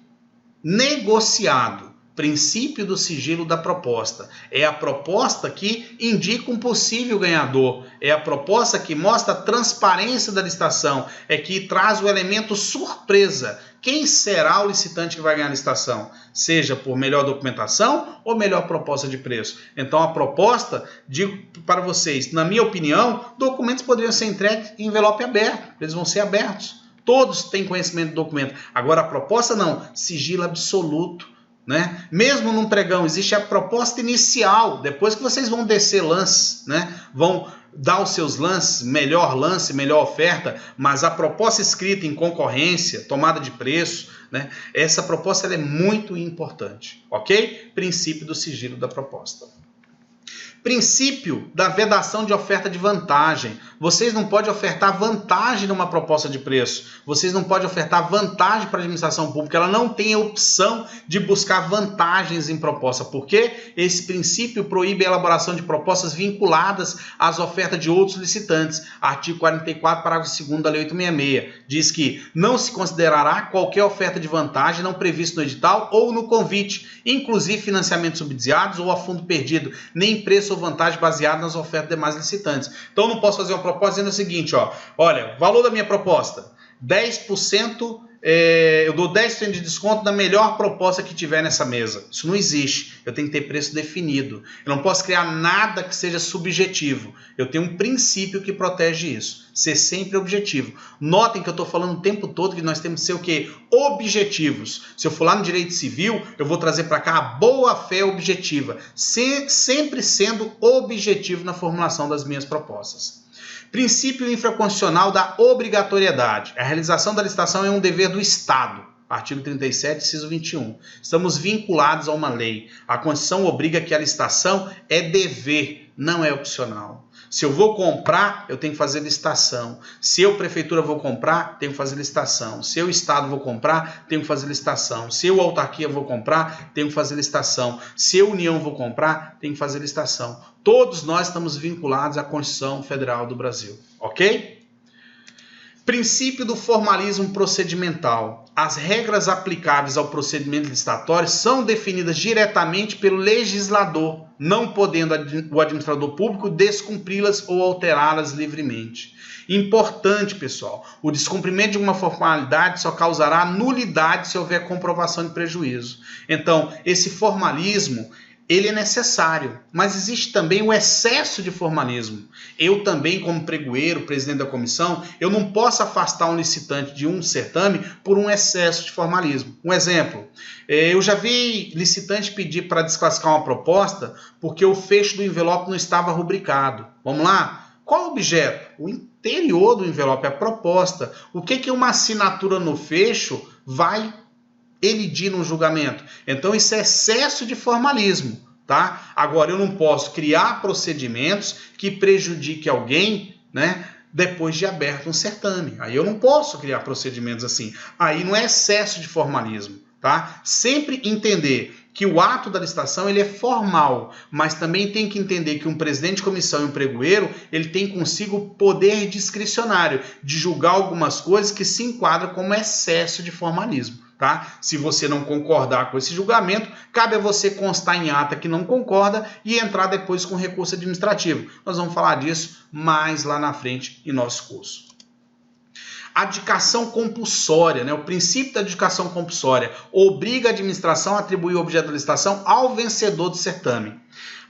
Negociado. Princípio do sigilo da proposta. É a proposta que indica um possível ganhador. É a proposta que mostra a transparência da licitação. É que traz o elemento surpresa. Quem será o licitante que vai ganhar a licitação? Seja por melhor documentação ou melhor proposta de preço. Então a proposta, digo para vocês, na minha opinião, documentos poderiam ser entregues em envelope aberto. Eles vão ser abertos. Todos têm conhecimento do documento. Agora a proposta não, sigilo absoluto. Né? Mesmo num pregão, existe a proposta inicial, depois que vocês vão descer lances, né? Vão dar os seus lances, melhor lance, melhor oferta, mas a proposta escrita em concorrência, tomada de preço, né? Essa proposta ela é muito importante, ok? Princípio do sigilo da proposta. Princípio da vedação de oferta de vantagem. Vocês não podem ofertar vantagem numa proposta de preço. Vocês não podem ofertar vantagem para a administração pública. Ela não tem a opção de buscar vantagens em proposta. Por quê? Esse princípio proíbe a elaboração de propostas vinculadas às ofertas de outros licitantes. Artigo 44, parágrafo 2º da Lei 866. Diz que não se considerará qualquer oferta de vantagem não prevista no edital ou no convite, inclusive financiamentos subsidiados ou a fundo perdido, nem preço ou vantagem baseada nas ofertas de demais licitantes. Então eu não posso fazer uma proposta dizendo o seguinte, ó, olha, valor da minha proposta, 10%, eu dou 10% de desconto na melhor proposta que tiver nessa mesa. Isso não existe. Eu tenho que ter preço definido. Eu não posso criar nada que seja subjetivo. Eu tenho um princípio que protege isso. Ser sempre objetivo. Notem que eu estou falando o tempo todo que nós temos que ser o quê? Objetivos. Se eu for lá no direito civil, eu vou trazer para cá a boa-fé objetiva. Sempre sendo objetivo na formulação das minhas propostas. Princípio infraconstitucional da obrigatoriedade. A realização da licitação é um dever do Estado. Artigo 37, inciso 21. Estamos vinculados a uma lei. A Constituição obriga que a licitação é dever, não é opcional. Se eu vou comprar, eu tenho que fazer licitação. Se eu, prefeitura, vou comprar, tenho que fazer licitação. Se eu, Estado, vou comprar, tenho que fazer licitação. Se eu, autarquia, vou comprar, tenho que fazer licitação. Se eu, União, vou comprar, tenho que fazer licitação. Todos nós estamos vinculados à Constituição Federal do Brasil. Ok? Princípio do formalismo procedimental. As regras aplicáveis ao procedimento licitatório são definidas diretamente pelo legislador, não podendo o administrador público descumpri-las ou alterá-las livremente. Importante, pessoal, o descumprimento de uma formalidade só causará nulidade se houver comprovação de prejuízo. Então, esse formalismo, ele é necessário, mas existe também o excesso de formalismo. Eu também, como pregoeiro, presidente da comissão, eu não posso afastar um licitante de um certame por um excesso de formalismo. Um exemplo, eu já vi licitante pedir para desclassificar uma proposta porque o fecho do envelope não estava rubricado. Vamos lá? Qual o objeto? O interior do envelope, a proposta. O que uma assinatura no fecho vai elidir no julgamento? Então isso é excesso de formalismo, tá? Agora eu não posso criar procedimentos que prejudiquem alguém, né, depois de aberto um certame. Aí eu não posso criar procedimentos assim. Aí não é excesso de formalismo, tá? Sempre entender que o ato da licitação ele é formal, mas também tem que entender que um presidente de comissão e um pregoeiro, ele tem consigo poder discricionário de julgar algumas coisas que se enquadram como excesso de formalismo. Tá? Se você não concordar com esse julgamento, cabe a você constar em ata que não concorda e entrar depois com recurso administrativo. Nós vamos falar disso mais lá na frente em nosso curso. Adjudicação compulsória, né? O princípio da adjudicação compulsória obriga a administração a atribuir o objeto da licitação ao vencedor do certame.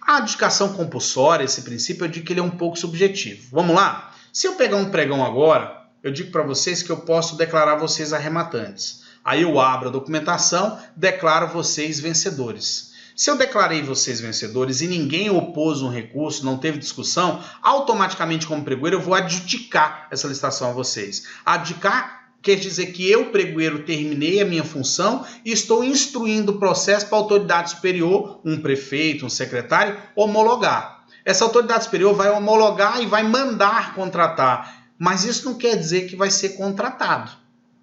A adjudicação compulsória, esse princípio, eu digo que ele é um pouco subjetivo. Vamos lá? Se eu pegar um pregão agora, eu digo para vocês que eu posso declarar vocês arrematantes. Aí eu abro a documentação, declaro vocês vencedores. Se eu declarei vocês vencedores e ninguém opôs um recurso, não teve discussão, automaticamente como pregoeiro eu vou adjudicar essa licitação a vocês. Adjudicar quer dizer que eu, pregoeiro, terminei a minha função e estou instruindo o processo para a autoridade superior, um prefeito, um secretário, homologar. Essa autoridade superior vai homologar e vai mandar contratar, mas isso não quer dizer que vai ser contratado,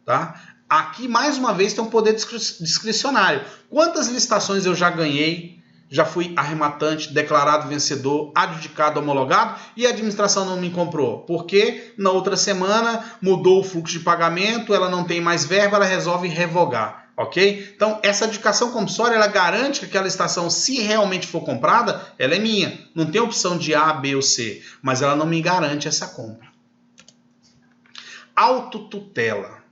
tá? Aqui, mais uma vez, tem um poder discricionário. Quantas licitações eu já ganhei, já fui arrematante, declarado vencedor, adjudicado, homologado e a administração não me comprou? Porque na outra semana mudou o fluxo de pagamento, ela não tem mais verba, ela resolve revogar. Ok? Então, essa adjudicação compulsória, ela garante que aquela licitação, se realmente for comprada, ela é minha. Não tem opção de A, B ou C, mas ela não me garante essa compra. Autotutela.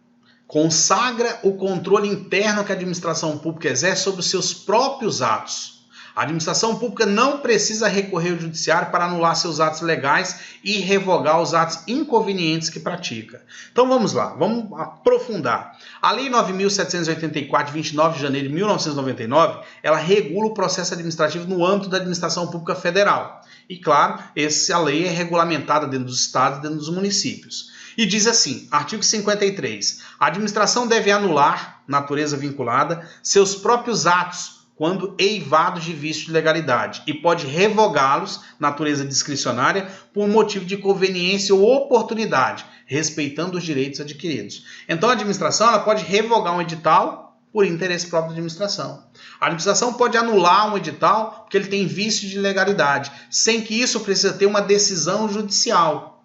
Consagra o controle interno que a administração pública exerce sobre os seus próprios atos. A administração pública não precisa recorrer ao judiciário para anular seus atos legais e revogar os atos inconvenientes que pratica. Então vamos lá, vamos aprofundar. A Lei 9.784, de 29 de janeiro de 1999, ela regula o processo administrativo no âmbito da administração pública federal. E claro, essa lei é regulamentada dentro dos estados e dentro dos municípios. E diz assim, artigo 53, a administração deve anular, natureza vinculada, seus próprios atos, quando eivados de vício de legalidade, e pode revogá-los, natureza discricionária, por motivo de conveniência ou oportunidade, respeitando os direitos adquiridos. Então a administração ela pode revogar um edital por interesse próprio da administração. A administração pode anular um edital porque ele tem vício de legalidade, sem que isso precise ter uma decisão judicial.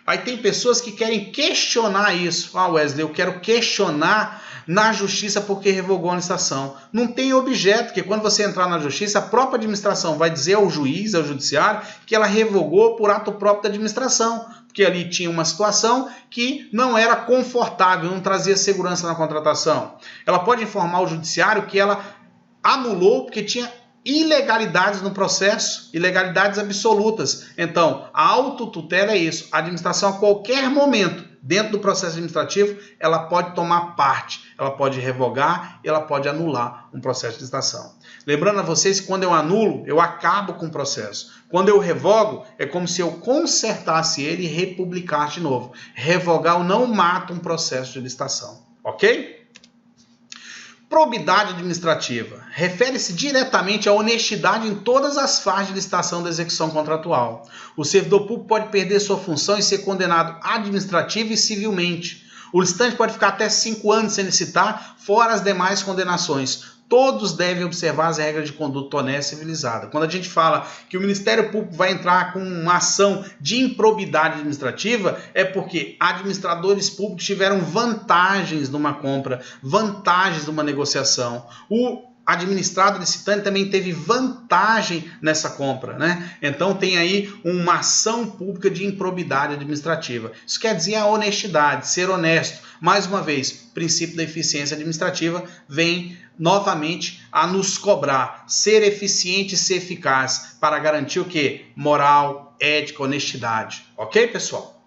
Aí tem pessoas que querem questionar isso. Ah, Wesley, eu quero questionar na justiça porque revogou a licitação. Não tem objeto, porque quando você entrar na justiça, a própria administração vai dizer ao juiz, ao judiciário, que ela revogou por ato próprio da administração. Porque ali tinha uma situação que não era confortável, não trazia segurança na contratação. Ela pode informar o judiciário que ela anulou porque tinha ilegalidades no processo, ilegalidades absolutas. Então, a autotutela é isso. A administração, a qualquer momento, dentro do processo administrativo, ela pode tomar parte, ela pode revogar, ela pode anular um processo de licitação. Lembrando a vocês que quando eu anulo, eu acabo com o processo. Quando eu revogo, é como se eu consertasse ele e republicasse de novo. Revogar, eu não mato um processo de licitação. Ok? Probidade administrativa. Refere-se diretamente à honestidade em todas as fases de licitação da execução contratual. O servidor público pode perder sua função e ser condenado administrativa e civilmente. O licitante pode ficar até 5 anos sem licitar, fora as demais condenações. Todos devem observar as regras de conduta honesta e civilizada. Quando a gente fala que o Ministério Público vai entrar com uma ação de improbidade administrativa, é porque administradores públicos tiveram vantagens numa compra, vantagens numa negociação. O administrado licitante também teve vantagem nessa compra, né? Então tem aí uma ação pública de improbidade administrativa. Isso quer dizer a honestidade, ser honesto. Mais uma vez, o princípio da eficiência administrativa vem novamente a nos cobrar ser eficiente e ser eficaz para garantir o quê? Moral, ética, honestidade. Ok, pessoal?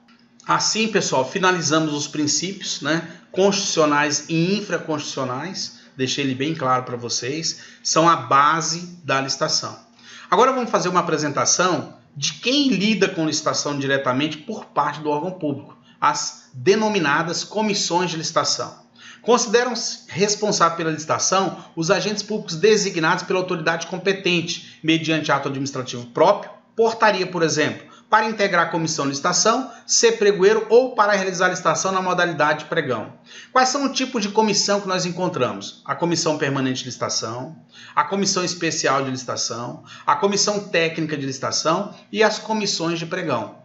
Assim, pessoal, finalizamos os princípios, né, constitucionais e infraconstitucionais. Deixei ele bem claro para vocês. São a base da licitação. Agora vamos fazer uma apresentação de quem lida com licitação diretamente por parte do órgão público. As denominadas comissões de licitação. Consideram-se responsáveis pela licitação os agentes públicos designados pela autoridade competente, mediante ato administrativo próprio, portaria, por exemplo, para integrar a comissão de licitação, ser pregoeiro ou para realizar a licitação na modalidade de pregão. Quais são os tipos de comissão que nós encontramos? A comissão permanente de licitação, a comissão especial de licitação, a comissão técnica de licitação e as comissões de pregão.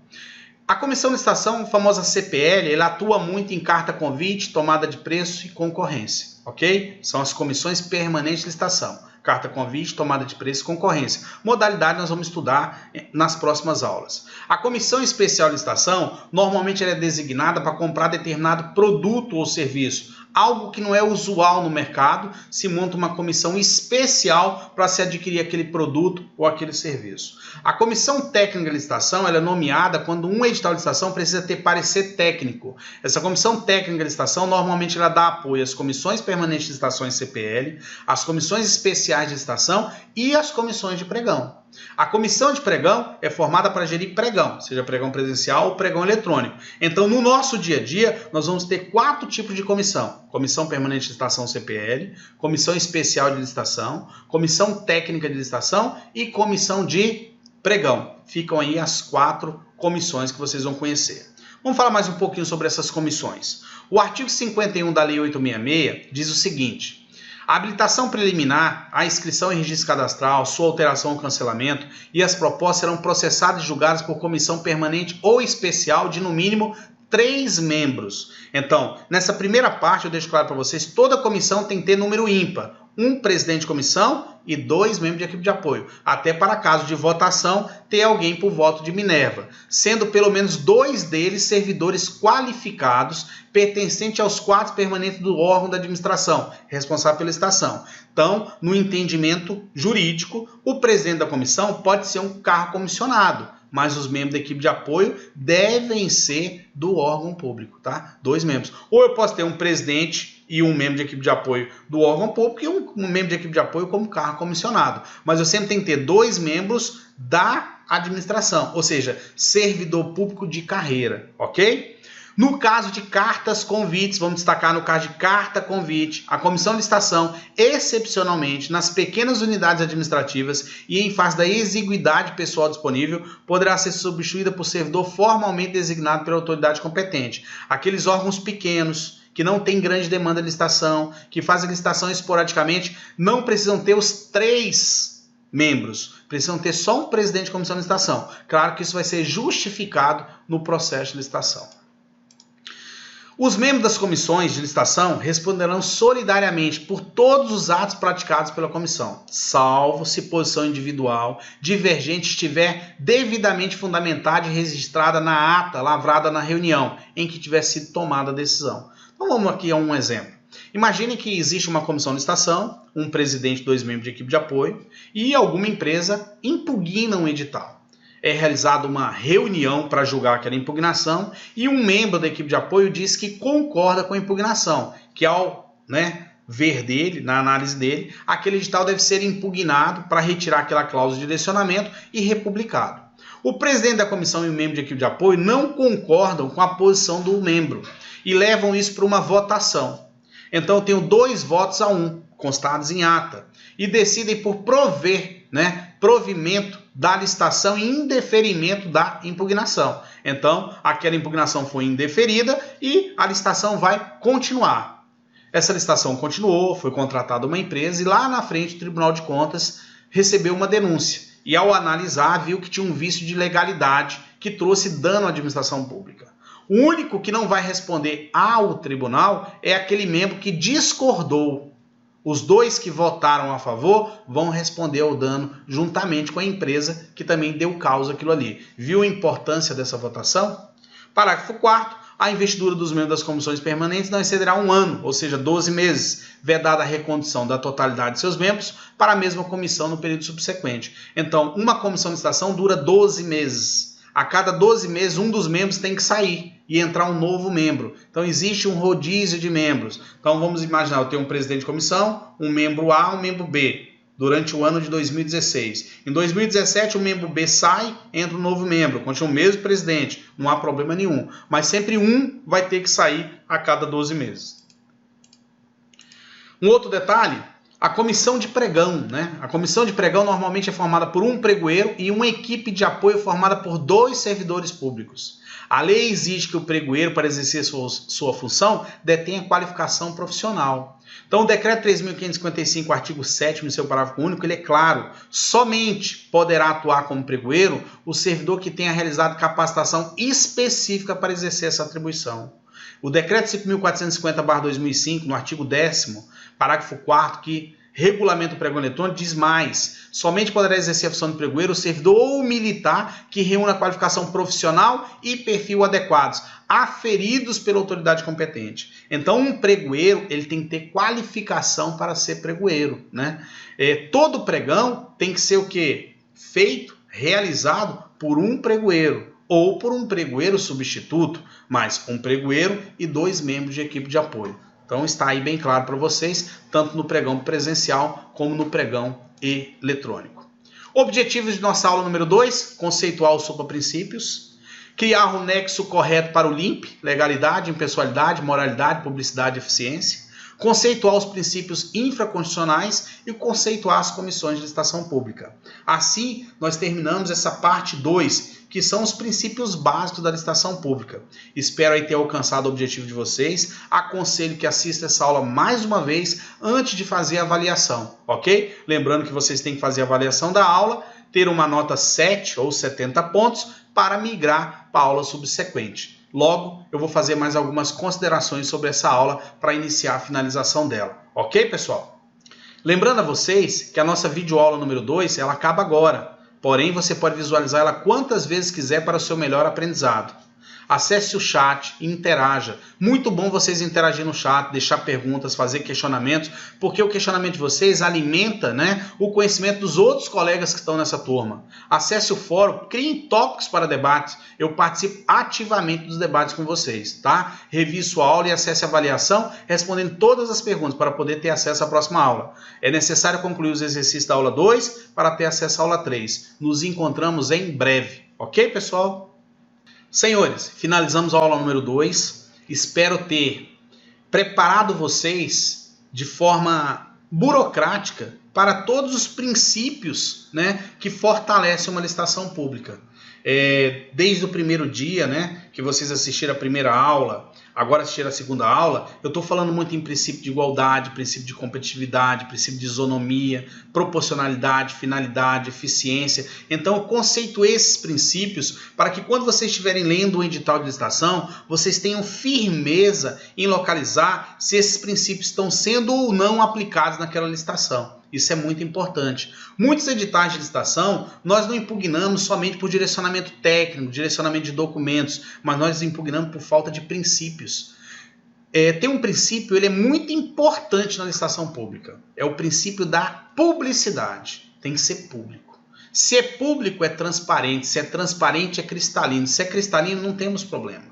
A comissão de licitação, a famosa CPL, ela atua muito em carta convite, tomada de preço e concorrência, ok? São as comissões permanentes de licitação. Carta convite, tomada de preço e concorrência. Modalidade nós vamos estudar nas próximas aulas. A comissão especial de licitação, normalmente ela é designada para comprar determinado produto ou serviço. Algo que não é usual no mercado, se monta uma comissão especial para se adquirir aquele produto ou aquele serviço. A comissão técnica de licitação ela é nomeada quando um edital de licitação precisa ter parecer técnico. Essa comissão técnica de licitação normalmente ela dá apoio às comissões permanentes de licitações CPL, às comissões especiais de licitação e às comissões de pregão. A comissão de pregão é formada para gerir pregão, seja pregão presencial ou pregão eletrônico. Então, no nosso dia a dia, nós vamos ter 4 tipos de comissão. Comissão permanente de licitação CPL, comissão especial de licitação, comissão técnica de licitação e comissão de pregão. Ficam aí as 4 comissões que vocês vão conhecer. Vamos falar mais um pouquinho sobre essas comissões. O artigo 51 da Lei 866 diz o seguinte: a habilitação preliminar, a inscrição em registro cadastral, sua alteração ou cancelamento e as propostas serão processadas e julgadas por comissão permanente ou especial de, no mínimo, 3 membros. Então, nessa primeira parte eu deixo claro para vocês, toda comissão tem que ter número ímpar. Um presidente de comissão e 2 membros de equipe de apoio. Até para caso de votação, ter alguém por voto de Minerva, sendo pelo menos 2 deles servidores qualificados, pertencentes aos quadros permanentes do órgão da administração, responsável pela licitação. Então, no entendimento jurídico, o presidente da comissão pode ser um cargo comissionado, mas os membros da equipe de apoio devem ser do órgão público, tá? 2 membros. Ou eu posso ter um presidente e um membro de equipe de apoio do órgão público e um membro de equipe de apoio como cargo comissionado. Mas eu sempre tenho que ter 2 membros da administração, ou seja, servidor público de carreira, ok? No caso de cartas convites, vamos destacar no caso de carta convite, a comissão de licitação, excepcionalmente, nas pequenas unidades administrativas e em face da exiguidade pessoal disponível, poderá ser substituída por servidor formalmente designado pela autoridade competente. Aqueles órgãos pequenos, que não têm grande demanda de licitação, que fazem licitação esporadicamente, não precisam ter os 3 membros, precisam ter só um presidente de comissão de licitação. Claro que isso vai ser justificado no processo de licitação. Os membros das comissões de licitação responderão solidariamente por todos os atos praticados pela comissão, salvo se posição individual divergente estiver devidamente fundamentada e registrada na ata lavrada na reunião em que tiver sido tomada a decisão. Então vamos aqui a um exemplo. Imagine que existe uma comissão de licitação, um presidente e 2 membros de equipe de apoio e alguma empresa impugna um edital. É realizada uma reunião para julgar aquela impugnação e um membro da equipe de apoio diz que concorda com a impugnação, que ao ver dele, na análise dele, aquele edital deve ser impugnado para retirar aquela cláusula de direcionamento e republicado. O presidente da comissão e o membro de equipe de apoio não concordam com a posição do membro e levam isso para uma votação. Então eu tenho 2 votos a 1, constados em ata, e decidem por provimento da licitação e indeferimento da impugnação. Então, aquela impugnação foi indeferida e a licitação vai continuar. Essa licitação continuou, foi contratada uma empresa e lá na frente o Tribunal de Contas recebeu uma denúncia. E ao analisar, viu que tinha um vício de legalidade que trouxe dano à administração pública. O único que não vai responder ao tribunal é aquele membro que discordou. Os 2 que votaram a favor vão responder ao dano juntamente com a empresa que também deu causa àquilo ali. Viu a importância dessa votação? Parágrafo 4º. A investidura dos membros das comissões permanentes não excederá 1 ano, ou seja, 12 meses, vedada a recondução da totalidade de seus membros para a mesma comissão no período subsequente. Então, uma comissão de licitação dura 12 meses. A cada 12 meses, um dos membros tem que sair e entrar um novo membro. Então, existe um rodízio de membros. Então, vamos imaginar, eu tenho um presidente de comissão, um membro A, um membro B, durante o ano de 2016. Em 2017, o membro B sai, entra um novo membro, continua o mesmo presidente, não há problema nenhum. Mas sempre um vai ter que sair a cada 12 meses. Um outro detalhe, a comissão de pregão, A comissão de pregão normalmente é formada por um pregoeiro e uma equipe de apoio formada por 2 servidores públicos. A lei exige que o pregoeiro, para exercer sua função, detenha qualificação profissional. Então, o decreto 3.555, artigo 7º, no seu parágrafo único, ele é claro, somente poderá atuar como pregoeiro o servidor que tenha realizado capacitação específica para exercer essa atribuição. O decreto 5.450/2005, no artigo 10º, parágrafo 4º, que regulamenta o pregão eletrônico, diz mais: somente poderá exercer a função de pregoeiro o servidor ou militar que reúna qualificação profissional e perfil adequados, aferidos pela autoridade competente. Então, um pregoeiro, ele tem que ter qualificação para ser pregoeiro, Todo pregão tem que ser o quê? Feito, realizado por um pregoeiro ou por um pregoeiro substituto, mais um pregoeiro e 2 membros de equipe de apoio. Então está aí bem claro para vocês, tanto no pregão presencial como no pregão eletrônico. Objetivos de nossa aula número 2, conceitual os supraprincípios. Criar o nexo correto para o LIMP, legalidade, impessoalidade, moralidade, publicidade e eficiência. Conceituar os princípios infraconstitucionais e conceituar as comissões de licitação pública. Assim, nós terminamos essa parte 2, que são os princípios básicos da licitação pública. Espero aí ter alcançado o objetivo de vocês. Aconselho que assista essa aula mais uma vez antes de fazer a avaliação, ok? Lembrando que vocês têm que fazer a avaliação da aula, ter uma nota 7 ou 70 pontos para migrar para a aula subsequente. Logo, eu vou fazer mais algumas considerações sobre essa aula para iniciar a finalização dela. Ok, pessoal? Lembrando a vocês que a nossa videoaula número 2 ela acaba agora. Porém, você pode visualizar ela quantas vezes quiser para o seu melhor aprendizado. Acesse o chat e interaja. Muito bom vocês interagirem no chat, deixar perguntas, fazer questionamentos, porque o questionamento de vocês alimenta, o conhecimento dos outros colegas que estão nessa turma. Acesse o fórum, criem tópicos para debates. Eu participo ativamente dos debates com vocês, tá? Revise sua aula e acesse a avaliação, respondendo todas as perguntas para poder ter acesso à próxima aula. É necessário concluir os exercícios da aula 2 para ter acesso à aula 3. Nos encontramos em breve, ok, pessoal? Senhores, finalizamos a aula número 2. Espero ter preparado vocês de forma burocrática para todos os princípios que fortalecem uma licitação pública. Desde o primeiro dia que vocês assistiram a primeira aula, agora assistiram a segunda aula, eu estou falando muito em princípio de igualdade, princípio de competitividade, princípio de isonomia, proporcionalidade, finalidade, eficiência. Então eu conceituei esses princípios para que quando vocês estiverem lendo o edital de licitação, vocês tenham firmeza em localizar se esses princípios estão sendo ou não aplicados naquela licitação. Isso é muito importante. Muitos editais de licitação, nós não impugnamos somente por direcionamento técnico, direcionamento de documentos, mas nós impugnamos por falta de princípios. Tem um princípio, ele é muito importante na licitação pública. É o princípio da publicidade. Tem que ser público. Se é público, é transparente. Se é transparente, é cristalino. Se é cristalino, não temos problema.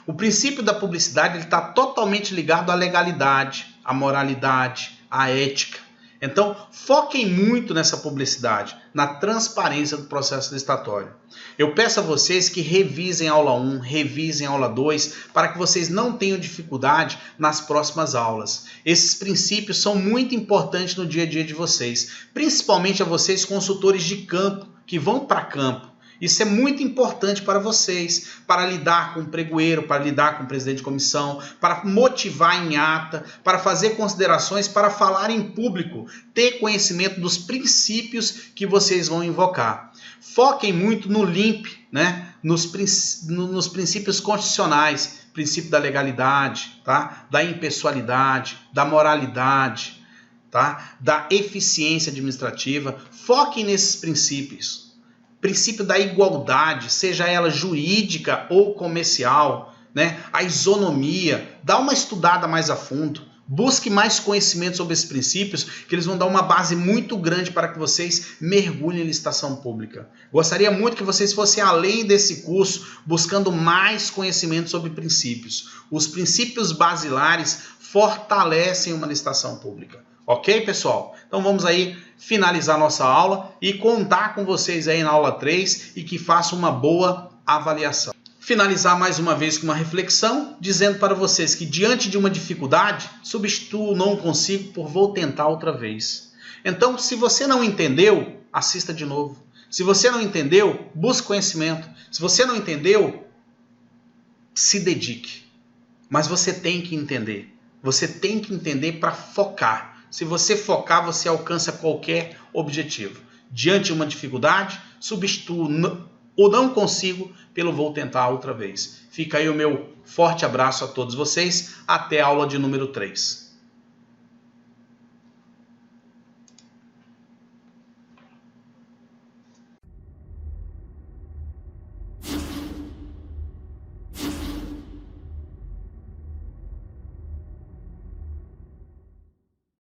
O princípio da publicidade está totalmente ligado à legalidade, à moralidade, à ética. Então, foquem muito nessa publicidade, na transparência do processo licitatório. Eu peço a vocês que revisem a aula 1, revisem a aula 2, para que vocês não tenham dificuldade nas próximas aulas. Esses princípios são muito importantes no dia a dia de vocês, principalmente a vocês consultores de campo, que vão para campo. Isso é muito importante para vocês, para lidar com o pregoeiro, para lidar com o presidente de comissão, para motivar em ata, para fazer considerações, para falar em público, ter conhecimento dos princípios que vocês vão invocar. Foquem muito no LIMP, nos princípios constitucionais, princípio da legalidade, da impessoalidade, da moralidade, da eficiência administrativa. Foquem nesses princípios. Princípio da igualdade, seja ela jurídica ou comercial, a isonomia, dá uma estudada mais a fundo, busque mais conhecimento sobre esses princípios, que eles vão dar uma base muito grande para que vocês mergulhem em licitação pública. Gostaria muito que vocês fossem além desse curso, buscando mais conhecimento sobre princípios. Os princípios basilares fortalecem uma licitação pública. Ok, pessoal? Então vamos aí finalizar nossa aula e contar com vocês aí na aula 3 e que façam uma boa avaliação. Finalizar mais uma vez com uma reflexão, dizendo para vocês que diante de uma dificuldade, substitua o não consigo por vou tentar outra vez. Então, se você não entendeu, assista de novo. Se você não entendeu, busque conhecimento. Se você não entendeu, se dedique. Mas você tem que entender. Você tem que entender para focar. Se você focar, você alcança qualquer objetivo. Diante de uma dificuldade, substitua o não consigo pelo vou tentar outra vez. Fica aí o meu forte abraço a todos vocês. Até a aula de número 3.